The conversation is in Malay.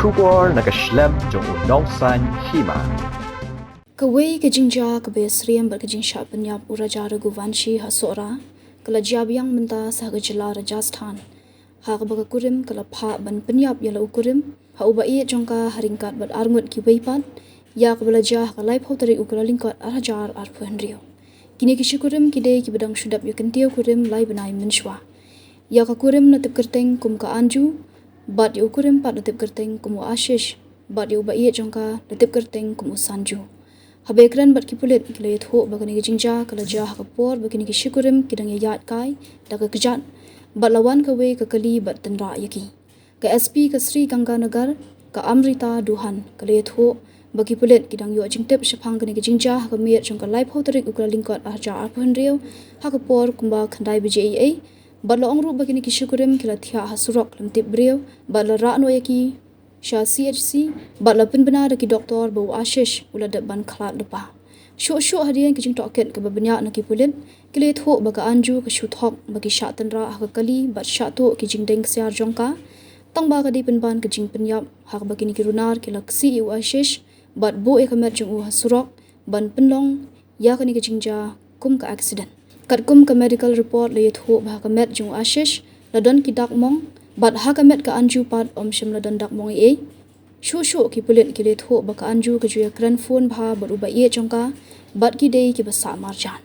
Shubor nakaslem jong unongsan Hima. Kawai ke Jingjia ke Syriem ber ke Jingshah Pynïap uraja Raghuvanshi hasora kala jabiang menta sah ke jela Rajasthan ha ke baka Kurim kala pha ban Pynïap yala Kurim ha Baieid jongka haringkat ber armut ki weipat ya ke belajar ke lai pautari ukala lingkat arajar arpuhenrio kini ki Kurim kidei ki bedang sudap ya kentiu Kurim lai benai menshwa ya ke Kurim natip kerteng kum ka anju bat ya Kurim pat natip kerteng kum ashish bat ya Baieid jongka natip kerteng kum sanju Habekran bat kipulit kila yatho bakani Jingjia kala jah kapor bakini ki Kurim kidang yat kai daga kejat bat lawan kawe ke kali bat tenra yaki ke SP ke Sri Ganganagar ke Amrita Duhan kala yatho bagi pulit kidang yo jingtip shapang kani ki Jingjia ke miet jong ka lai pautrik ukra lingkot arja arpuhenrio ha kapor kumba khandai BJA bat la ongru bakini ki Kurim kila thia hasurok lemtip brio bat la ra no yaki Shah CHC batla penbenar ki doktor bau ashish ula ban khalat lepa syuk hadian ki jing toket ke babanya na ki pulit kile tho baga anju ke shuthok bagi sha tanra ha kali bat sha to ki jing deng siar jongka tang ba ka di penban ke jing Pynïap ha bagi ni ki runar ki laksi u ashish bat bo e kamer jung u hasurok ban penlong ya ka ni ki Jingjia kum ka accident kat kum ka medical report le tho ba kamer jung ashish ladon ki dak mong bat ha kamet ka anju pat om shim ladon dak mong e shu ki pulit ki le tho ba ka anju ka juya kran phone bha baru Baieid jongka bat ki dei ki basa marjan